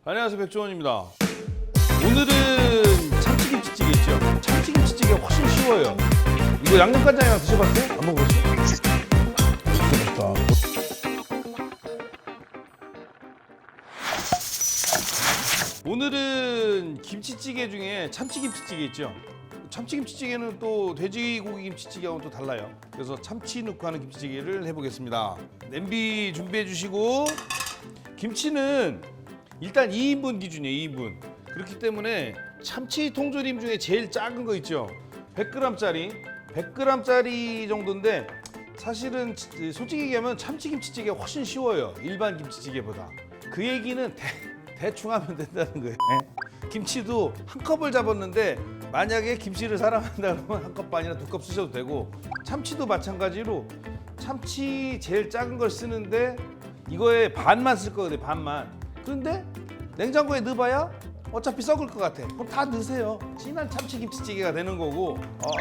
안녕하세요, 백종원입니다. 오늘은 참치김치찌개 있죠? 참치김치찌개가 훨씬 쉬워요. 이거 양념간장이랑 드셔봤어요? 안 먹어봤어요? 진짜 맛있다. 오늘은 김치찌개 중에 참치김치찌개 있죠? 참치김치찌개는 또 돼지고기 김치찌개하고는 또 달라요. 그래서 참치 넣고 하는 김치찌개를 해보겠습니다. 냄비 준비해 주시고, 김치는 일단 2인분 기준이에요. 2인분. 그렇기 때문에 참치 통조림 중에 제일 작은 거 있죠? 100g짜리 100g짜리 정도인데, 사실은 솔직히 얘기하면 참치김치찌개가 훨씬 쉬워요. 일반 김치찌개보다. 그 얘기는 대충 하면 된다는 거예요. 김치도 한 컵을 잡았는데, 만약에 김치를 사랑한다 그러면 한 컵 반이나 두 컵 쓰셔도 되고, 참치도 마찬가지로 참치 제일 작은 걸 쓰는데 이거에 반만 쓸 거거든요. 반만. 그런데 냉장고에 넣어봐야 어차피 썩을 것 같아. 그럼 다 넣으세요. 진한 참치김치찌개가 되는 거고.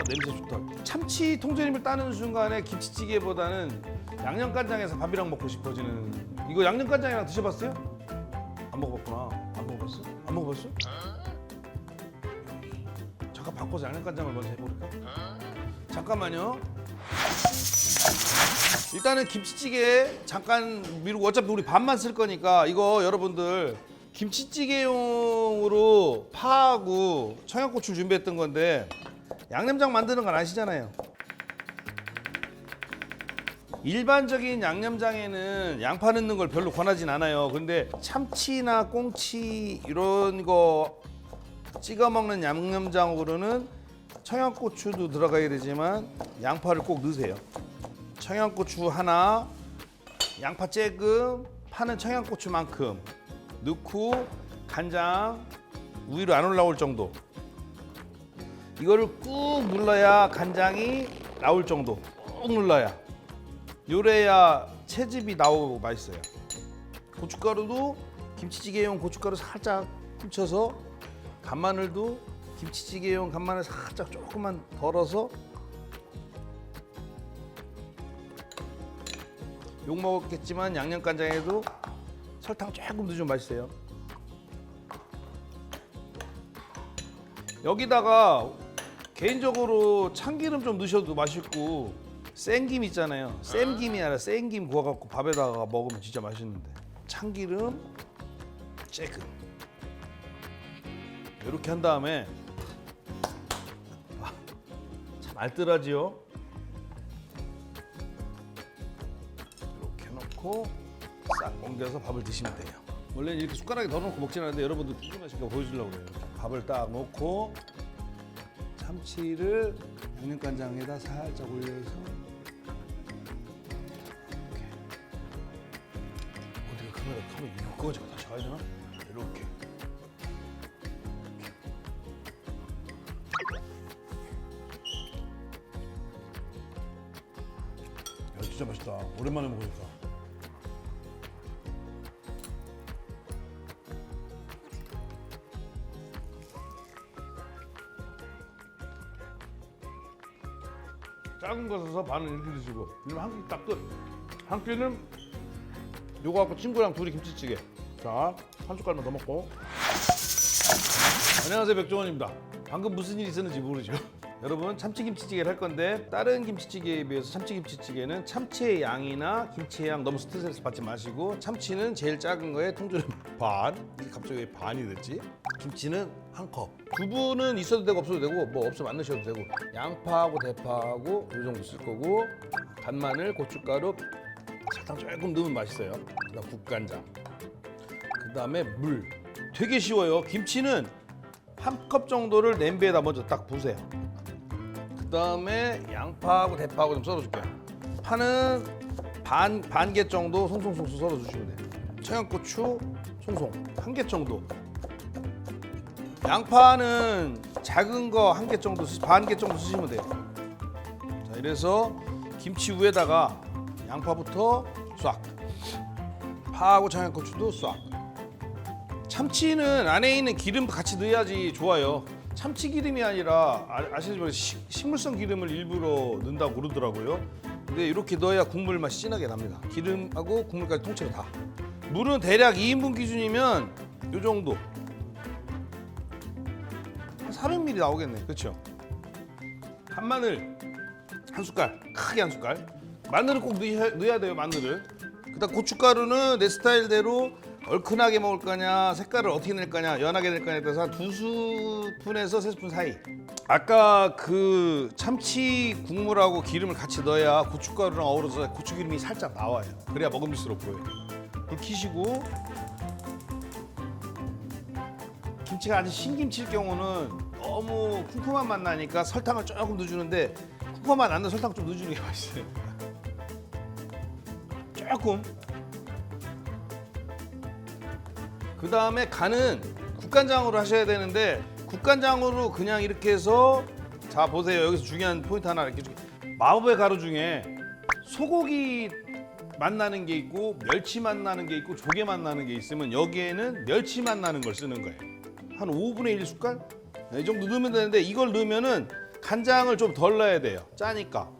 냄새 좋다. 참치 통조림을 따는 순간에 김치찌개보다는 양념간장에서 밥이랑 먹고 싶어지는. 이거 양념간장이랑 드셔봤어요? 안 먹어봤구나. 안 먹어봤어? 안 먹어봤어? 잠깐 바꿔서 양념간장을 먼저 해볼까? 잠깐만요. 일단은 김치찌개 잠깐 미루고, 어차피 우리 밥만 쓸 거니까 이거 여러분들 김치찌개용으로 파하고 청양고추를 준비했던 건데, 양념장 만드는 건 아시잖아요. 일반적인 양념장에는 양파 넣는 걸 별로 권하진 않아요. 근데 참치나 꽁치 이런 거 찍어 먹는 양념장으로는 청양고추도 들어가야 되지만 양파를 꼭 넣으세요. 청양고추 하나, 양파 조금, 파는 청양고추만큼 넣고, 간장 위로 안 올라올 정도. 이거를 꾹 눌러야 간장이 나올 정도. 꾹 눌러야. 요래야 채즙이 나오고 맛있어요. 고춧가루도 김치찌개용 고춧가루 살짝 훔쳐서, 간마늘도 김치찌개용 간마늘 살짝 조금만 덜어서. 욕 먹었겠지만 양념간장에도 설탕 조금 넣으면 맛있어요. 여기다가 개인적으로 참기름 좀 넣으셔도 맛있고, 생김 있잖아요. 쌤김이 아니라 생김 구워갖고 밥에다가 먹으면 진짜 맛있는데. 참기름 조금 이렇게 한 다음에, 참 알뜰하지요? 이렇게 넣고 싹 옮겨서 밥을 드시면 돼요. 원래는 이렇게 숟가락에 덜어놓고 먹진 않는데 여러분들 궁금하시니까 보여주려고 그래요. 밥을 딱 넣고 참치를 양념간장에다 살짝 올려서, 이렇게. 어디가 카메라 이거 가지고 다시 가야 되나? 이렇게. 야, 진짜 맛있다. 오랜만에 먹으니까. 작은 거 사서 반은 이렇게 드시고, 한 끼 딱 끝. 한 끼는 요거 갖고 친구랑 둘이 김치찌개. 자, 한 숟갈만 더 먹고. 안녕하세요, 백종원입니다. 방금 무슨 일이 있었는지 모르죠? 여러분, 참치김치찌개를 할 건데, 다른 김치찌개에 비해서 참치김치찌개는 참치의 양이나 김치의 양 너무 스트레스 받지 마시고, 참치는 제일 작은 거에 통조림 반. 이게 갑자기 왜 반이 됐지? 김치는 한 컵. 두부는 있어도 되고 없어도 되고, 뭐 없으면 안 넣으셔도 되고, 양파하고 대파하고 이 정도 쓸 거고, 간마늘, 고춧가루, 설탕 조금 넣으면 맛있어요. 그다음 국간장, 그다음에 물. 되게 쉬워요. 김치는 한 컵 정도를 냄비에다 먼저 딱 부으세요. 그다음에 양파하고 대파하고 좀 썰어줄게요. 파는 반 개 정도 송송송송 썰어주시면 돼요. 청양고추 송송 한 개 정도. 양파는 작은 거 한 개 정도, 반 개 정도 쓰시면 돼요. 자, 이래서 김치 위에다가 양파부터 싹, 파하고 청양고추도 싹. 참치는 안에 있는 기름 같이 넣어야지 좋아요. 참치 기름이 아니라 아시지만 식물성 기름을 일부러 넣는다고 그러더라고요. 근데 이렇게 넣어야 국물 맛이 진하게 납니다. 기름하고 국물까지 통째로 다. 물은 대략 2인분 기준이면 요 정도. 한 400ml 나오겠네. 그렇죠? 간마늘 한 숟갈, 크게 한 숟갈. 마늘은 꼭 넣어야 돼요. 마늘을. 그다음 고춧가루는 내 스타일대로 얼큰하게 먹을 거냐, 색깔을 어떻게 낼 거냐, 연하게 낼 거냐에 따라서 한 2스푼에서 3스푼 사이. 아까 그 참치 국물하고 기름을 같이 넣어야 고춧가루랑 어우러서 고추기름이 살짝 나와요. 그래야 먹음직스러워 보여요. 불 켜시고, 김치가 아주 신김치일 경우는 너무 쿰쿰한 맛 나니까 설탕을 조금 넣어주는데, 쿰쿰한 맛 나는 설탕 좀 넣어주는 게 맛있어요. 조금. 그 다음에 간은 국간장으로 하셔야 되는데, 국간장으로 그냥 이렇게 해서, 자 보세요. 여기서 중요한 포인트 하나 이렇게 줄게요. 마법의 가루 중에 소고기 맛 나는 게 있고 멸치 맛 나는 게 있고 조개 맛 나는 게 있으면 여기에는 멸치 맛 나는 걸 쓰는 거예요. 한 5분의 1 숟갈? 네, 이 정도 넣으면 되는데, 이걸 넣으면은 간장을 좀 덜 넣어야 돼요. 짜니까.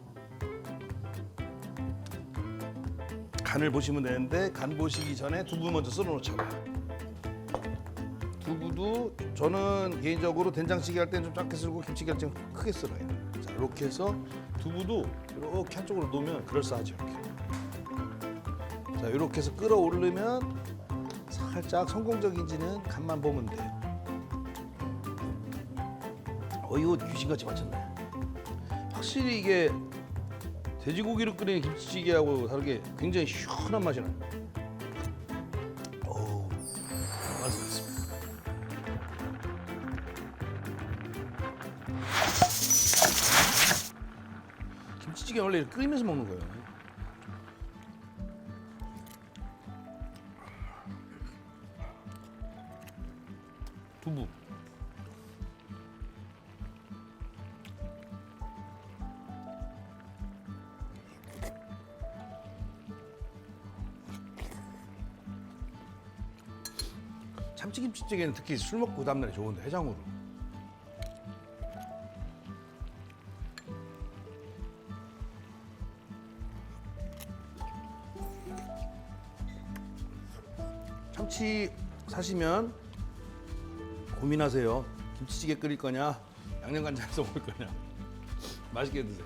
간을 보시면 되는데, 간 보시기 전에 두부 먼저 썰어 놓자고요. 두부도 저는 개인적으로 된장찌개 할 때는 좀 작게 썰고 김치찌개 할 때는 크게 썰어요. 자, 이렇게 해서 두부도 이렇게 한쪽으로 놓으면 그럴싸하죠. 이렇게. 자, 이렇게 해서 끓어오르면 살짝 성공적인지는 간만 보면 돼요. 이거 귀신같이 맞췄네. 확실히 이게 돼지고기로 끓이는 김치찌개하고 다르게 굉장히 시원한 맛이 나요. 어우, 맛있습니다. 김치찌개 원래 이렇게 끓이면서 먹는 거예요. 두부. 참치김치찌개는 특히 술 먹고 그 다음날에 좋은데, 해장으로. 참치 사시면 고민하세요. 김치찌개 끓일 거냐, 양념간장에서 먹을 거냐. 맛있게 드세요.